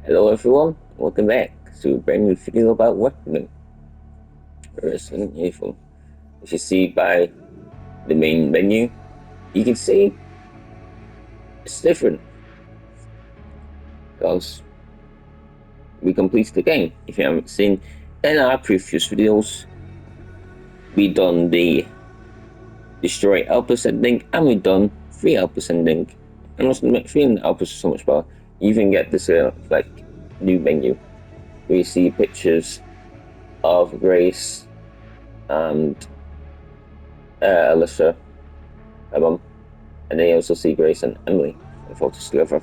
Hello everyone, welcome back to a brand new video about weaponing Resident Evil. As you see by the main menu, you can see it's different because we completed the game. If you haven't seen in our previous videos, we done the destroy outpost ending and we done 3 outpost ending. And also 3 outposts so much better. You even get this like new menu where you see pictures of Grace and Alyssa, her mum, and then you also see Grace and Emily in photos together.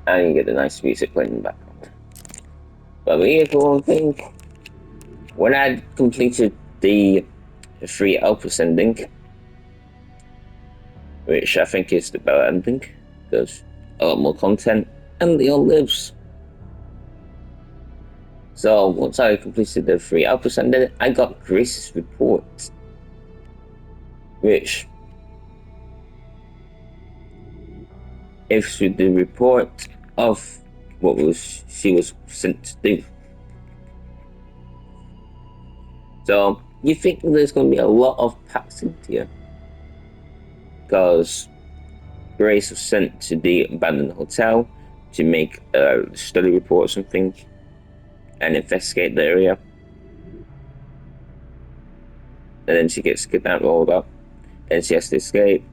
And you get the nice music playing in the background. But me, for one thing, when I completed the 3 outpost ending, which I think is the better ending, because a lot more content, and Leon lives. So once I completed the 3 outpost ending, I got Grace's report, which is the report of what she was sent to do. So you think there's going to be a lot of packs in here, because Grace was sent to the abandoned hotel to make a study report or something and investigate the area. And then she gets kidnapped, rolled up, and she has to escape.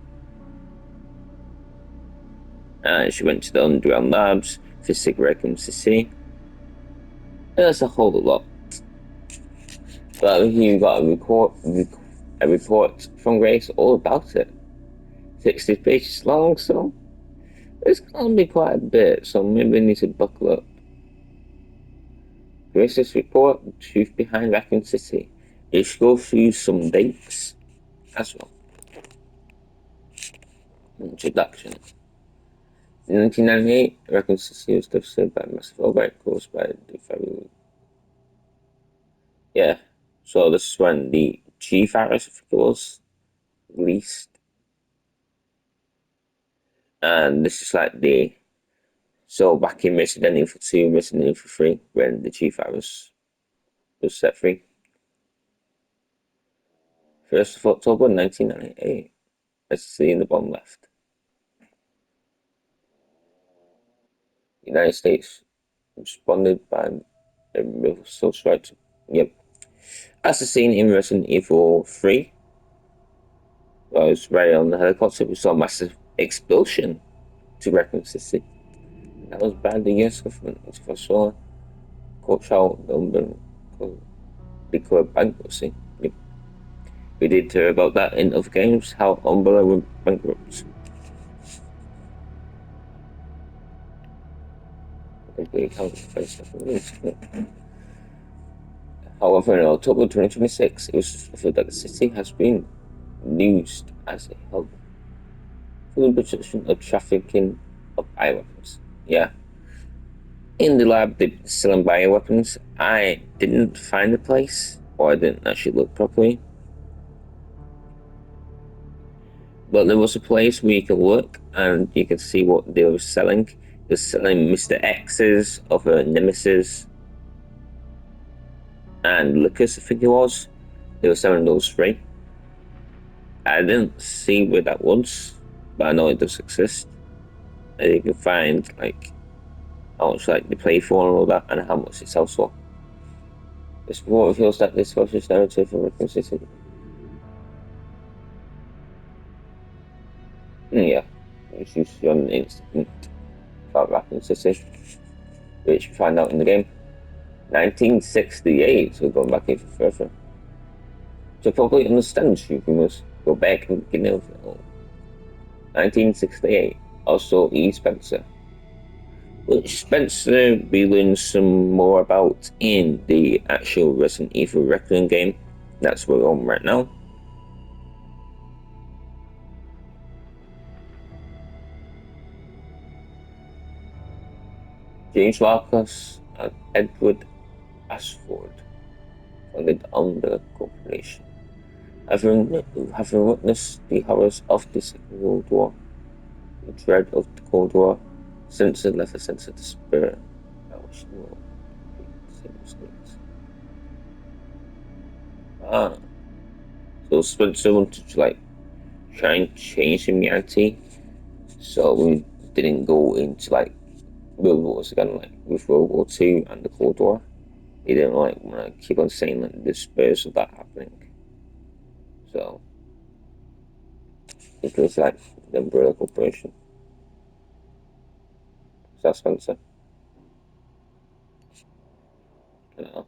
And she went to the underground labs for Racoon to see. And that's a whole lot. But here you got a report from Grace all about it. 60 pages long, so it's gonna be quite a bit, so maybe we need to buckle up. Grace's report, the truth behind Raccoon City. It should go through some dates as well. Introduction. In 1998, Raccoon City was devastated by a massive outbreak caused by the very. Yeah, so this is when the G virus, I think it was, released. And this is like the. So back in Resident Evil 2, Resident Evil 3, when the G virus was set free. 1st of October 1998. Let's see in the bottom left. United States responded by a missile strike. Yep. As the scene in Resident Evil 3, I was right on the helicopter, we saw a massive explosion to Raccoon City. That was by the US government, which I saw coach out declared bankruptcy. Yep. We did hear about that in other games, how Umbrella went bankrupt. However, in October 2026, it was discovered that the city has been used as a hub for the production of trafficking of bioweapons. Yeah. In the lab, they're selling bioweapons. I didn't find the place, or I didn't actually look properly. But there was a place where you could look and you could see what they were selling. They're selling Mr. X's of a Nemesis and Lucas, I think it was. They were selling those free. I didn't see where that was, but I know it does exist. And you can find like how much like they play for and all that, and how much it sells for. This report reveals that this fascist narrative of Raccoon City. Yeah, it's usually on the instant about Raccoon City, which we find out in the game. 1968, so going back even further. To properly understand you must go back and begin of it all. 1968, also E. Spencer. Which Spencer we learn some more about in the actual Resident Evil Requiem game. That's where we're on right now. James Marcus and Edward Ashford founded Umbrella Corporation. Having witnessed the horrors of the Second World War, the dread of the Cold War, censored letter censored the spirit. I wish the world would be the same mistakes. Ah, so Spencer wanted to like try and change the reality, so we didn't go into like World Wars again, like with World War Two and the Cold War. He didn't like want to keep on saying like the spurs of that happening. So it was like the umbrella corporation. So that's Spencer. Uh,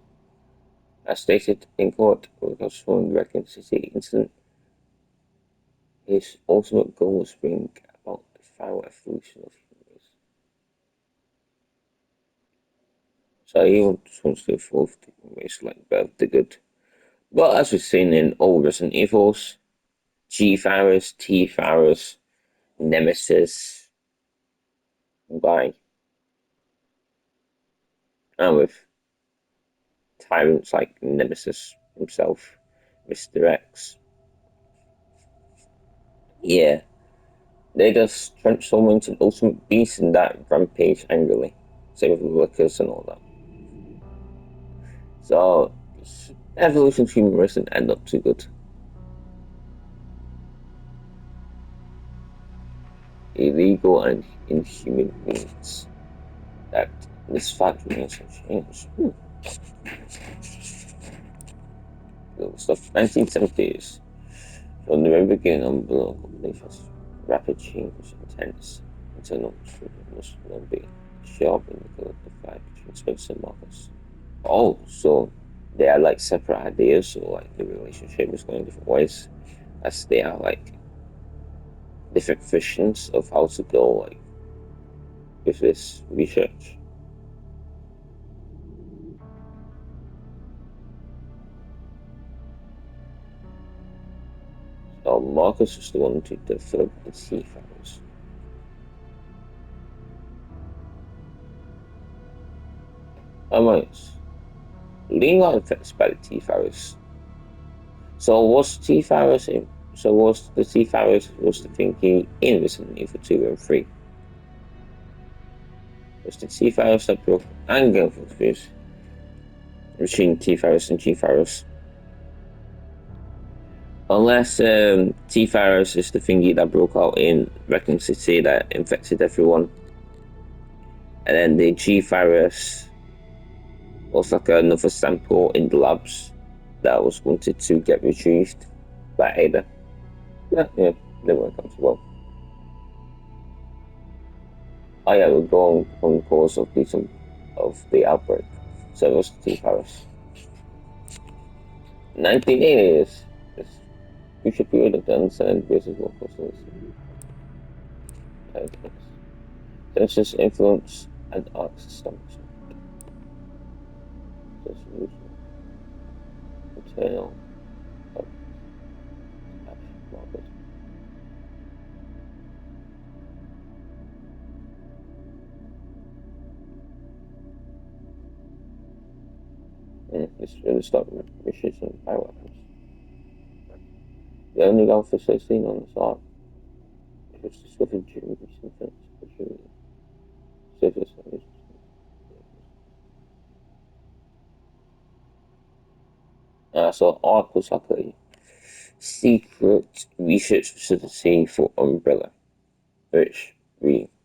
as stated in court, because from the Raccoon City incident, his ultimate goal was to bring about the final evolution of human race. So he just wants to evolve the human race like better the good. But as we've seen in all Resident Evils, G virus, T virus, Nemesis, by and with tyrants like Nemesis himself, Mr. X. Yeah, they just transform into an ultimate beast and that rampage angrily. Same with Lickers and all that. So, evolution of human race didn't end up too good. Illegal and inhuman means that this fact remains unchanged. Stuff 1970s. From the very beginning, umbilical company has rapid change, intense internal must not be sharp in the collective fight between Spencer and Marcus. Oh, so they are like separate ideas, so like the relationship is going different ways, as they are like different visions of how to go like with this research. So Marcus was the one to develop the seafarers. Alright, Lean got infected by the seafarers. So was seafarers in, so was the seafarers was the thinking in Resident Evil 2 and 3? Was the seafarers that broke anger confused between seafarers and G-farers? Unless T-Virus is the thingy that broke out in Raccoon City that infected everyone. And then the G-Virus was like another sample in the labs that was wanted to get retrieved by Ada. Yeah, they were comfortable. Oh yeah, we're going on the course of the outbreak. So it was the T-Virus. 1980s. This future period of the unsigned versus local solution. Census influence and art establishment. Resolution. Internal market. This really started with wishes and bioweapons. The only officer seen on the site was discovered during recent events, surface. So ARC was like a secret research facility for Umbrella, which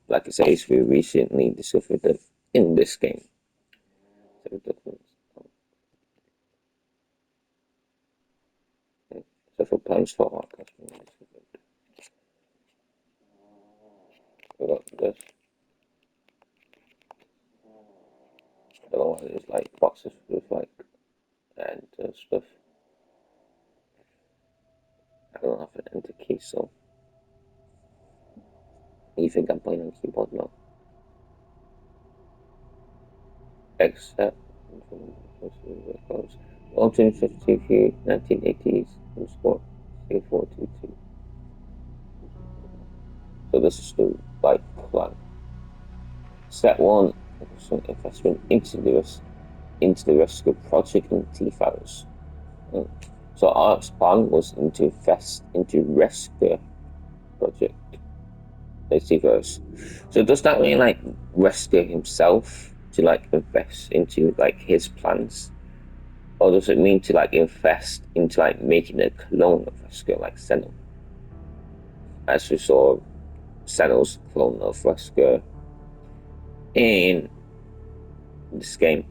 like I say, we recently discovered that in this game. So for plans for ARC, we got this. The other one is like boxes with like and stuff. I don't have an enter key, so you think I'm playing on keyboard now? Except 1952, 1980s, underscore 3422. So this is the like plan. Step one, some investment into the rescue project in T-Files. So our plan was to invest into rescue project. multiverse. So does that mean like Wesker himself to like invest into like his plans, or does it mean to like invest into like making a clone of Wesker like Senna, as we saw Senna's clone of Wesker in this game?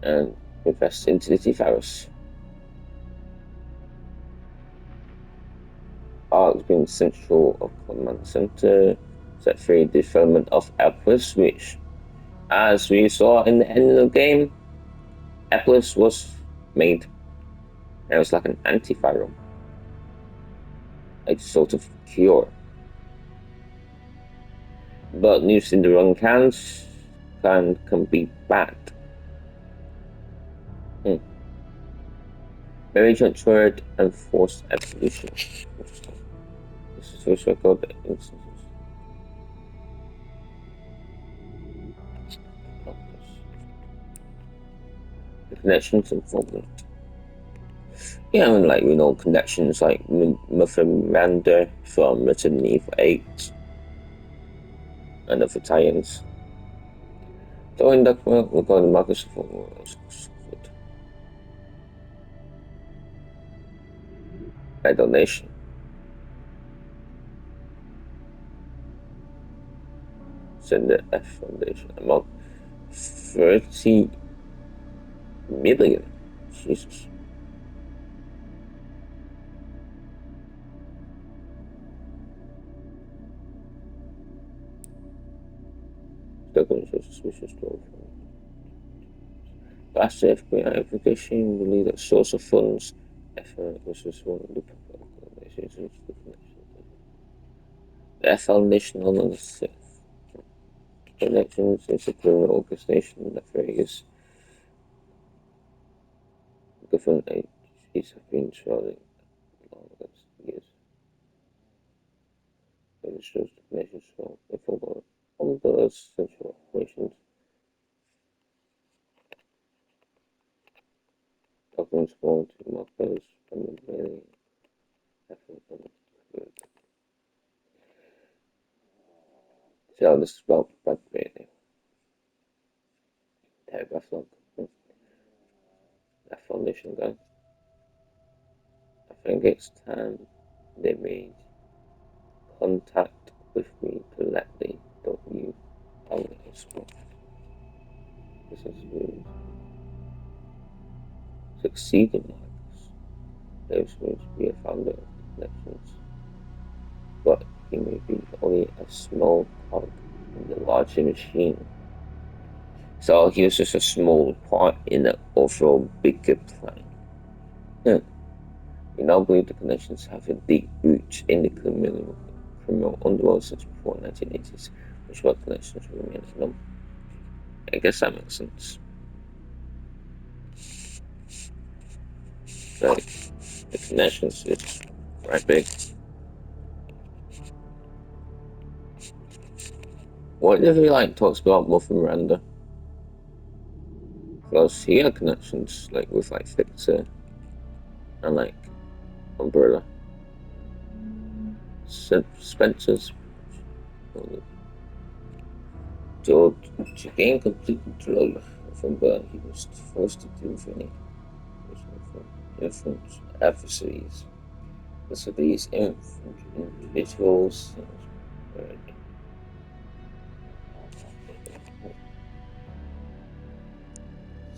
And invest into the T-Virus. Arc's been central of Command Center, set free the development of Eplis, which, as we saw in the end of the game, Eplis was made. And it was like an antiviral, like sort of cure. But used in the wrong hands can be bad. Very transferred and forced evolution. This is first record instances. The connections involvement. Yeah, I mean, like, we know connections like Miranda from Resident Evil 8 and the Italians. So in that one, we're going to Microsoft by donation. Send the F Foundation amount 30 million. Jesus. Still going to show suspicious to last FBI application believe that source of funds effort was one of the organizations. The F Foundation on the connections is a criminal organization that various government agencies have been surrounding along the years. It shows the nation's strong influence on the central operations. Documents belong to markers from the mailing effort on the so this is about bad rating. Paragraph log. That foundation guy. I think it's time they made contact with me directly. Don't you only expect this is really succeed in Marcus. There's going to be a founder of the connections, but he may be only a small cog in the larger machine. So he was just a small part in the overall bigger plan. We now believe the connections have a deep root in the criminal underworld since before the 1980s, which what connections remain unknown. I guess that makes sense. Like, the connections is right big. What if he like talks about Muff and Miranda? Because he had connections like with like Victor and like Umbrella. Spencer's to gain complete control of Umbrella, he was forced to do any different adversaries. So these individuals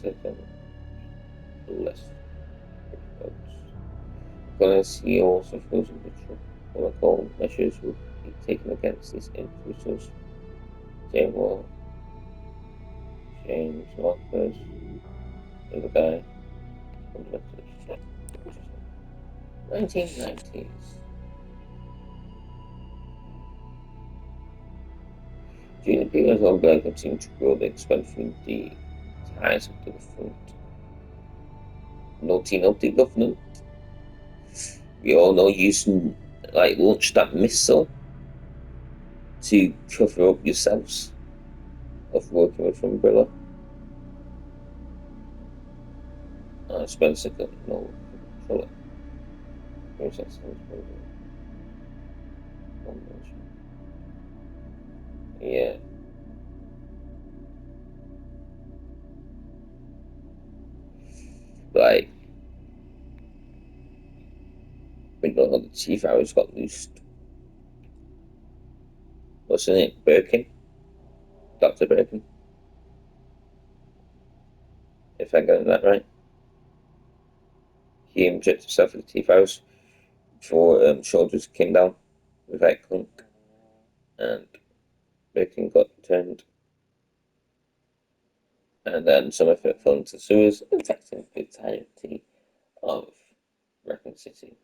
set them less because he also feels in control. Protocol measures would be taken against these individuals. James Marcus, the guy from the 1990s. During the period of Black continued to grow, they expanded the ties of the different naughty government. We all know using like launch that missile to cover up yourselves of working with Umbrella. Spencer got no Full process yeah. Like we know the chief hours got loosed. Wasn't it Birkin? Dr. Birkin, if I'm getting that right. He injected himself with the teeth house before shoulders came down without clunk, and Birkin got turned, and then some of it fell into the sewers, infecting the entirety of Raccoon City.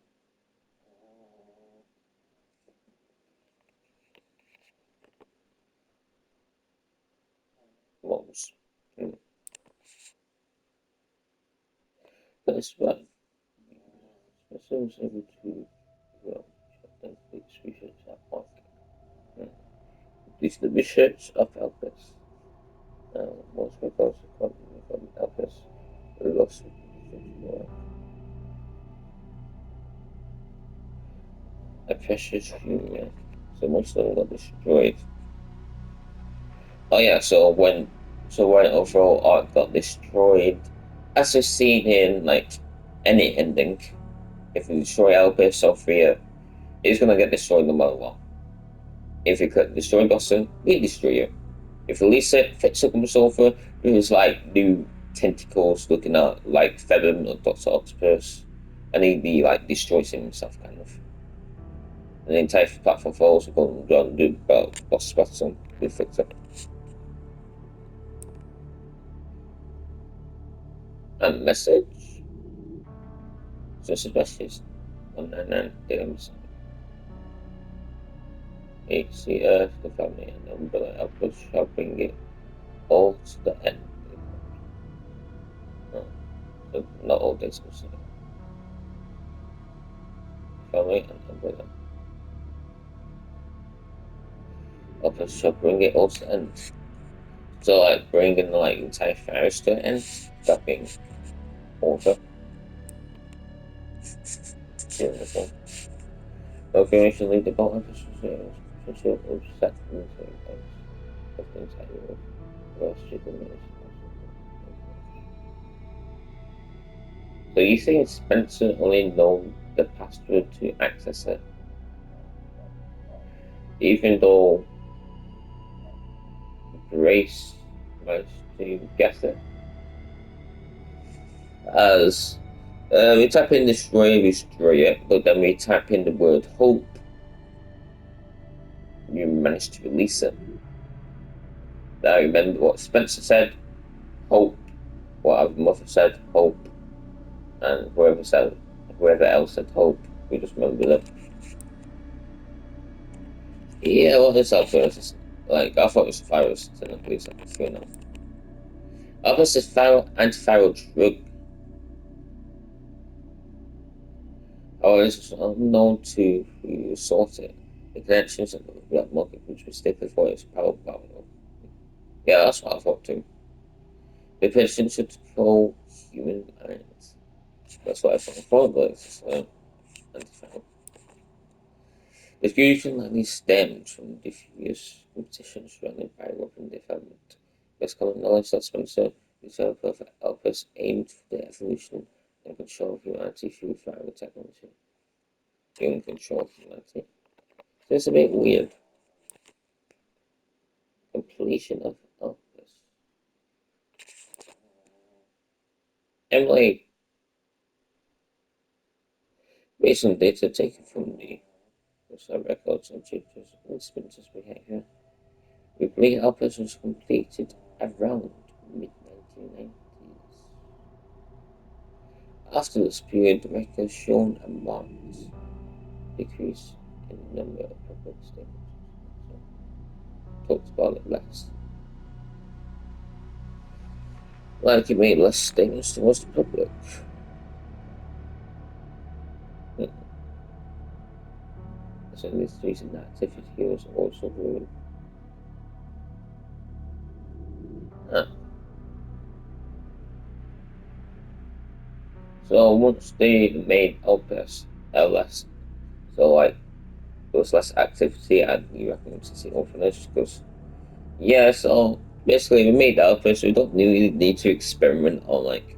Walls. Mm. That's right. Specimens able to well, complete research at work. Mm. This is the research of Elpis. Most records from Elpis lost research work. A precious human. So most of them got destroyed. Oh yeah, so when overall art got destroyed, as we've seen in like any ending, if we destroy Elpis or Freya, it's gonna get destroyed no matter what. If we could destroy Boston, we destroy it. If we release it, fix it comes over, there's like new tentacles looking at like Feather or Dr. Octopus, and he'd be like destroys himself kind of. And the entire platform falls, we're going to do boss spots and we fix it. And message. So this message 199 DMs. HC Earth, the family, and the umbrella output shall bring it all to the end. No, so not all days, family and umbrella. Output shall bring it all to the end. So like bringing like entire forest to an end, that being order. Beautiful. Confirmation lead the bottom of the social of set in the same place. Of the entire world. Well, stupid minutes. So you think Spencer only known the password to access it? Even though Grace managed to guess it? As we type in destroy it, but then we type in the word hope, you manage to release it. Now remember what Spencer said, hope, what our mother said, hope, and whoever else said hope, we just remember that. Yeah, well, this outburst, like, I thought it was a virus, so at least I can feel now. Outburst is antiviral drug. However, it's unknown to who sought it. The connections of the black market, which was stated for its power. Yeah, that's what I thought too. The person should control human minds. That's what I thought, but it's antiviral. The fusion likely stems from diffuse competition surrounding weapon development. There's common knowledge that Spencer, the developer of Elpis, aimed for the evolution and control of humanity through fiber technology. Human control of humanity. So it's a bit weird. Completion of Elpis. Emily, based on data taken from the records and changes in Spencer's behavior, we believe Elpis was completed around mid-1990s. After this period, the record has shown a marked decrease in the number of public statements. So, talked about it less. Like it made less statements towards the public. So this recent activity was also ruined. So once they made LPS less, so like there was less activity at the Raccoon City Orphanage because yeah, so basically we made LPS. We don't really need to experiment on like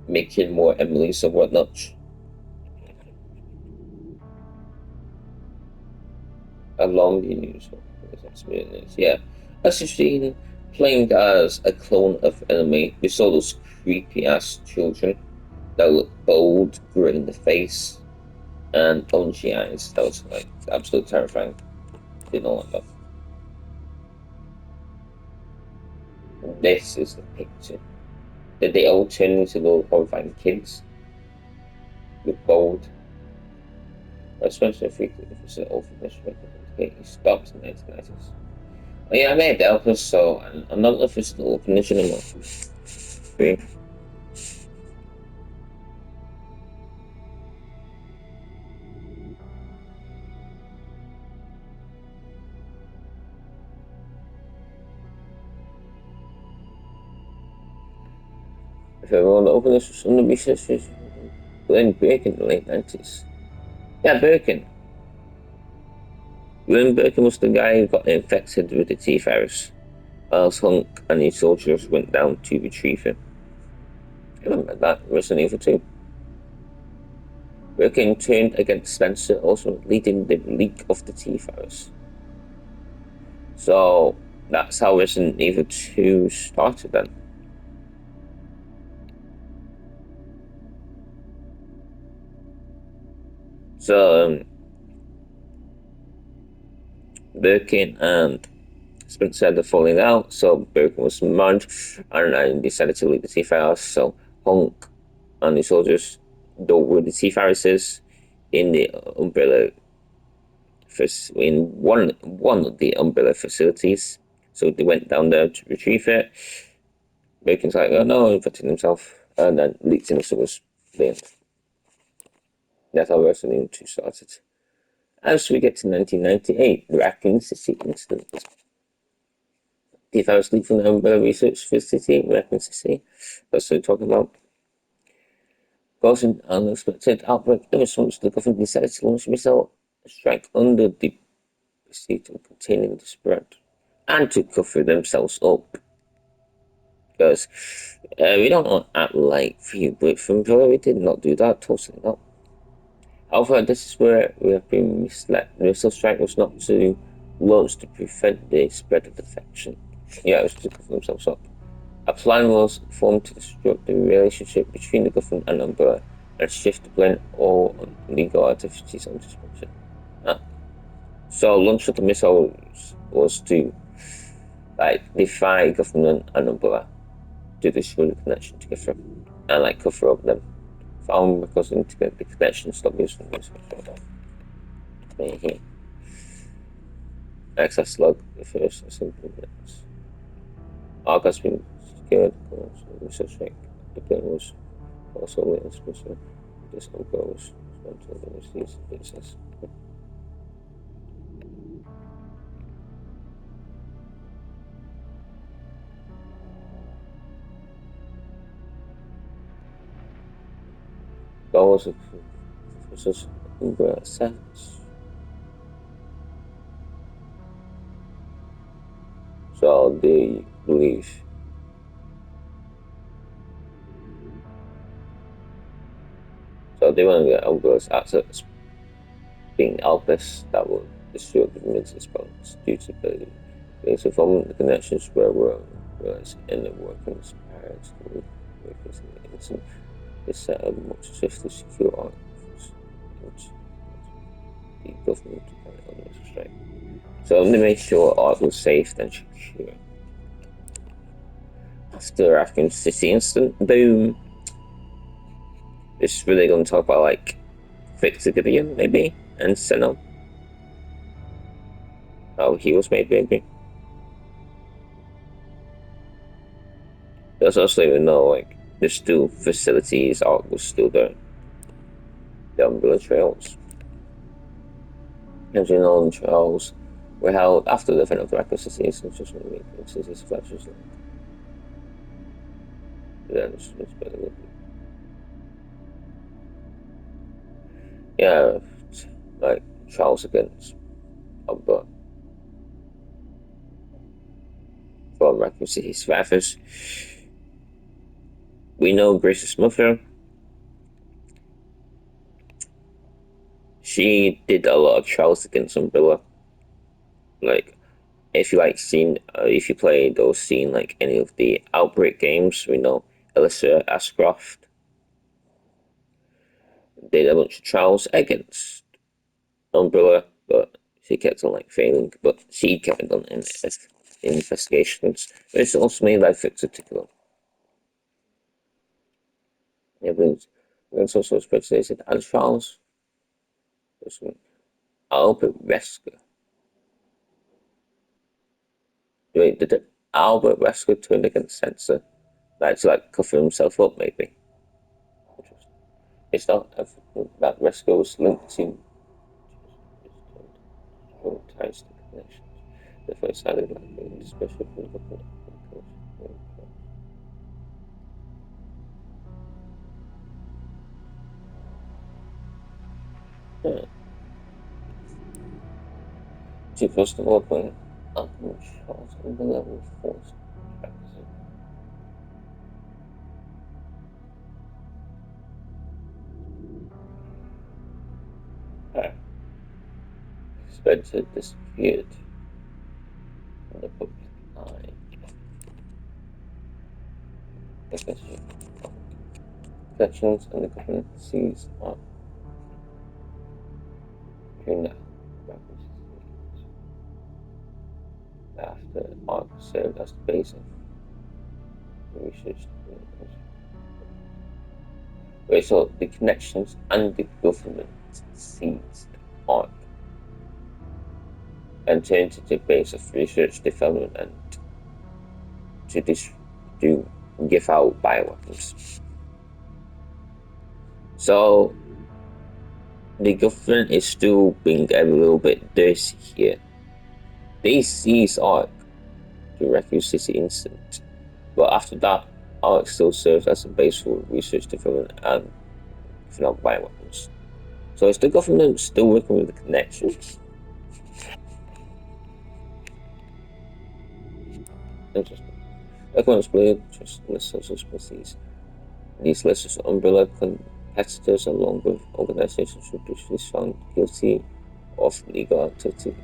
making more Emily's or whatnot along the news experience. Yeah, as you've seen, playing as a clone of Emily, we saw those creepy ass children that look bold, grit in the face, and punchy eyes. That was like absolutely terrifying. Didn't like that. This is the picture. That they all turn into little horrifying kids with bold, especially if it's an orphanage okay, it stops in the 1990s. Oh, yeah, I made the Elpis, so I'm not if it's the orphanage anymore. Okay. If everyone the orphanage was under research, Glenn Birkin in the late 90s. Yeah, Birkin. Glenn Birkin was the guy who got infected with the T virus. Whilst Hunk and his soldiers went down to retrieve him. I remember that, Resident Evil 2. Birkin turned against Spencer, also leading the leak of the T virus. So that's how Resident Evil 2 started then. So Birkin and Spencer had the falling out, so Birkin was mad and I decided to lead the T virus. So Hunk and the soldiers dealt with the T viruses in the umbrella in one of the umbrella facilities. So they went down there to retrieve it. Bacon's like, oh no, infected himself, and then leaked in the sewers. The end. That's how Resident Evil 2 started. As we get to 1998, the Raccoon City incident. The virus leaked from the umbrella research facility, Raccoon City. That's what we're talking about. Causing an unexpected outbreak in response, the government decided to launch a missile strike under the state of containing the spread and to cover themselves up. Because we don't want to act like free but from Joy, we did not do that, totally not. However, this is where we have been misled. The missile strike was not to launch to prevent the spread of the infection. Yeah, it was to cover themselves up. A plan was formed to disrupt the relationship between the government and Umbrella and shift the blame all illegal activities onto Spencer. Ah. So launch of the missiles was to like defy government and Umbrella to destroy the connection together and like cover up them. Found because to get the connection stop using this here. Access log the first simple minutes. Arc has been secured, research rank. The plane was also lit and special. This Umbrella was responsible for these business. Goals of Professor Umbrella sets. So they believe. So they want to get Umbrella's assets being Alpes that will destroy the Mid bones due to the forming the connections whereas in the workings parents workers in the instant is set up much swiftly secure articles and the government to carry on this strike. So they made sure art was safe and secure. After African City incident, boom. It's really gonna talk about like Victor Gideon maybe and Senna. How he was made maybe. There's also even though like there's still facilities, art was still there. The umbrella trails. As you know, the trails were held after the event of the Raccoon City, so just want to make cities flashes like then it's better. Yeah, like Charles against Umber for Raccoon City survivors. We know Grace's mother. She did a lot of trials against Umbrella. Like, if you if you play those seen like any of the outbreak games, we know Alyssa Ashcroft did a bunch of trials against Umbrella, but she kept on like failing. But she kept on in investigations, which also made life particular. Yeah, but it's also speculated as trials. Albert Wesker. Wait, did Albert Wesker turn against Censor? Like to like cover himself up, maybe. It's not that Wesker was linked to ties to connections. Therefore, it sounded like an special from yeah. She first of all playing Uncle Charles on the level 4 Spencer disappeared from the public eye. Connections and the government sees on now. After Ark served as the base of research. Wait, so the connections and the government seized Ark and turned it to the base of research development and to give out bioweapons. So the government is still being a little bit dirty here. They seized Ark during Raccoon City incident, but after that, Ark still serves as a base for research development and giving out bioweapons. So is the government still working with the connections? Interesting. Everyone's played just list of species. These lists of umbrella competitors along with organizations who previously found guilty of illegal activity.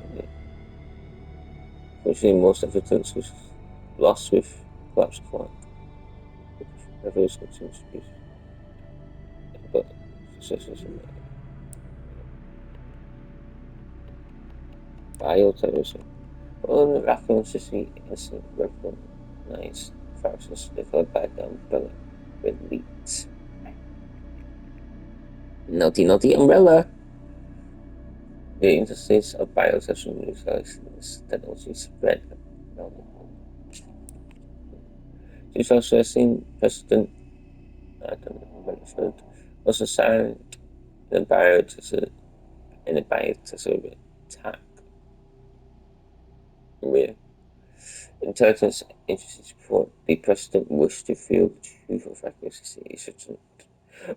Unfortunately, most evidence was lost with collapse of land. Evidence continues to be but successes in bioterrorism. On the Raccoon City incident recognized viruses developed by the umbrella with leaks. Naughty, naughty umbrella! The interstates of bioterrorism utilizing this technology spread. 2016 President Adam Benford was assigned in a bioterrorism attack with intelligence agencies before the president wished to feel the truth of accuracy.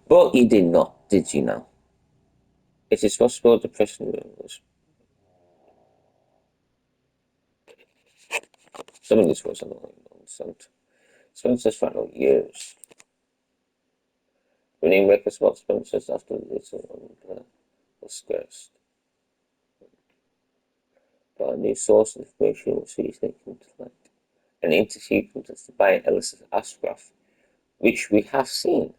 But he did not, did you know? It is possible the president was. Some of this was annoying nonsense. Spencer's final years. Winning records about Spencer's after the little was cursed. But a new source of information was recently come to light. An interview conducted by Elizabeth Ashcroft, which we have seen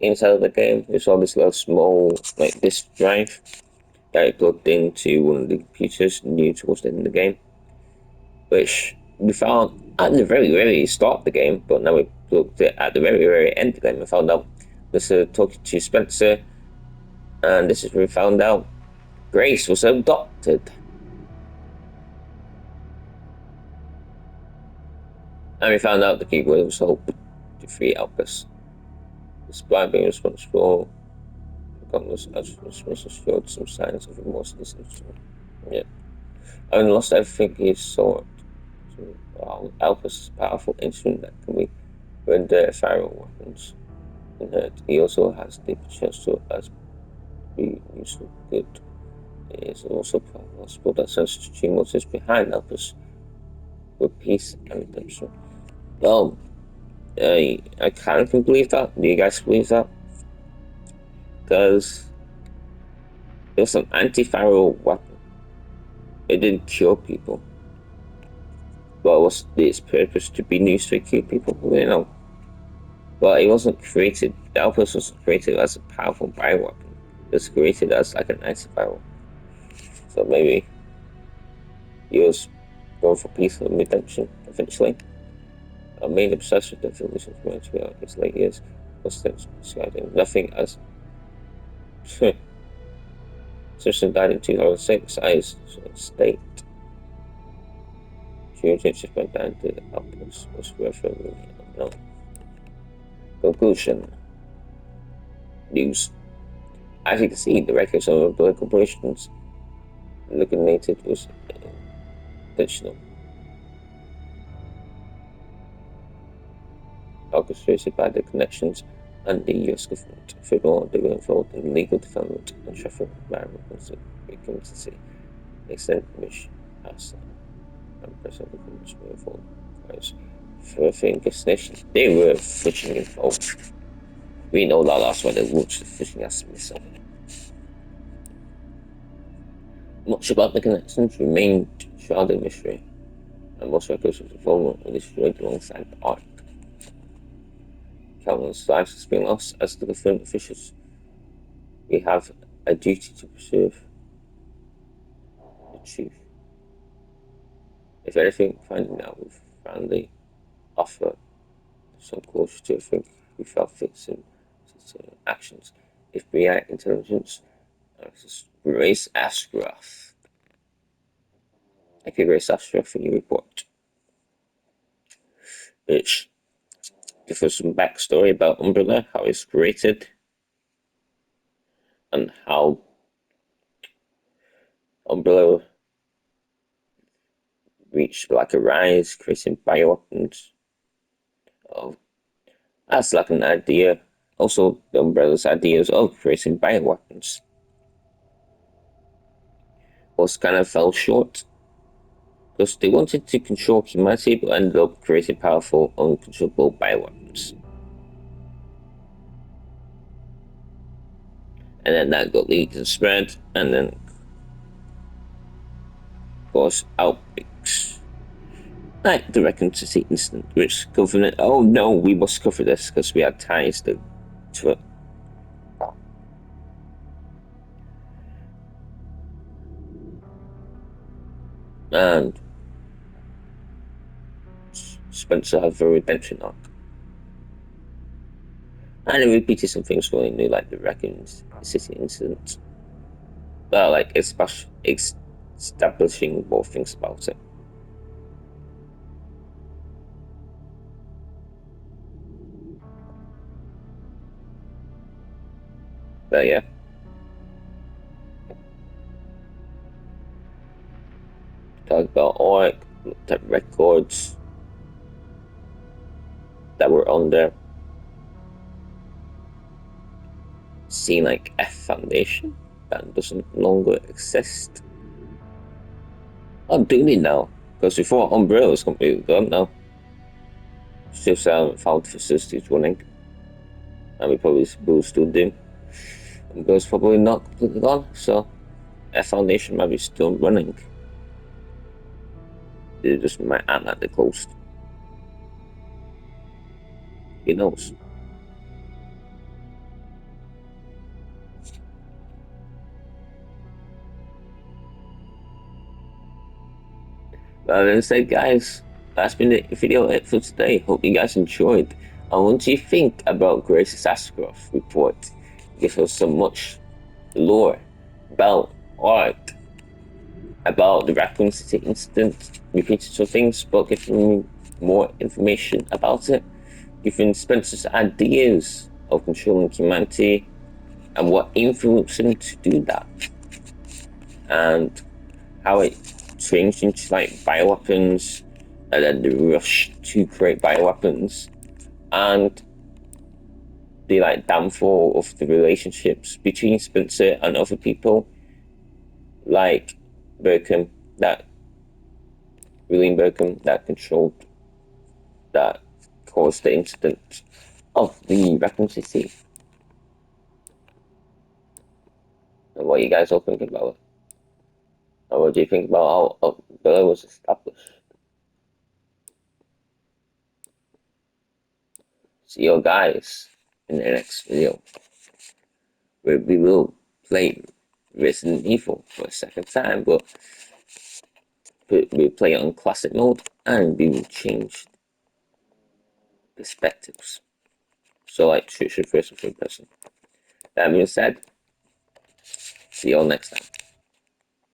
inside of the game. We saw this little small like disk drive that I plugged into one of the computers new towards the end of the game, which we found at the very, very start of the game, but now we looked at the very, very end of the game and found out this talking to Spencer, and this is where we found out Grace was adopted. And we found out the keyword was hope to free Albus. Despite being responsible, Gunless as showed some signs of remorse this incident. Yeah. Having lost everything he sought, Albus is a powerful instrument that can be render feral weapons. in hurt. He also has the potential as being useful good. It is also possible that such tumult is behind Elpis with peace and redemption. Well, I kind of can believe that. Do you guys believe that? Because it was an antiviral weapon. It didn't kill people, but it was its purpose to be used to kill people. You know, but it wasn't created. The Elpis wasn't created as a powerful bioweapon. It was created as like an antiviral. So maybe he was going for peace and redemption eventually. A main obsession with the village of throughout his late years was describing nothing as Simpson died in 2006. Eyes state Junior went down to the outpost was referably unknown. Conclusion News. As you can see, the records of the corporations liquidated was intentional, orchestrated by the connections and the US government. Furthermore, they were involved in legal development and traffic environment frequency, extent which has present governments were involved. Further investigation, they were fishing involved. We know that that's why they launched the fishing as missile. Much about the connections remained shrouded in mystery, and most records of the involvement were destroyed alongside the Ark. Countless lives have been lost as the government officials. We have a duty to preserve the truth. If anything, finding out with friendly offer some closure to a thing we felt fixing actions. FBI intelligence Grace Ashcroft. Thank you, Grace Ashcroft, for your report. Which gives us some backstory about Umbrella, how it's created, and how Umbrella reached like a rise, creating bioweapons. Oh, that's like an idea. Also, the Umbrella's ideas of creating bioweapons was kind of fell short because they wanted to control humanity but ended up creating powerful, uncontrollable bioweapons. And then that got leaked and spread, and then caused outbreaks. Like the Raccoon City incident, which government, oh no, we must cover this because we had ties to it. And Spencer had a redemption arc. And it repeated some things really new, like the Raccoon City incident. Well, like establishing more things about it. But yeah, talk about org, looked at records that were on there. Seen like F Foundation that doesn't longer exist. Oh, do they now? Because before Umbrella was completely gone now. Still haven't found facilities running. And we probably will still do. Umbrella's probably not completely gone, so F Foundation might be still running. They just might act like they're closed. Who knows? Well, then said, guys, that's been the video for today. Hope you guys enjoyed. And what do you think about Grace's Ashcroft report? Gives us so much lore about art, about the Raccoon City incident, repeated some things, but giving me more information about it, giving Spencer's ideas of controlling humanity and what influenced him to do that, and how it changed into like bioweapons, and then the rush to create bioweapons, and the like downfall of the relationships between Spencer and other people, like Berkham, that William Berkham, that caused the incident of the Raccoon City. And what you guys all think about it? Or what do you think about how Bella was established? See you guys in the next video, where we will play Resident Evil for a second time, but we'll play it on classic mode and we will change perspectives. So like shoot first or third person. That being said, see you all next time.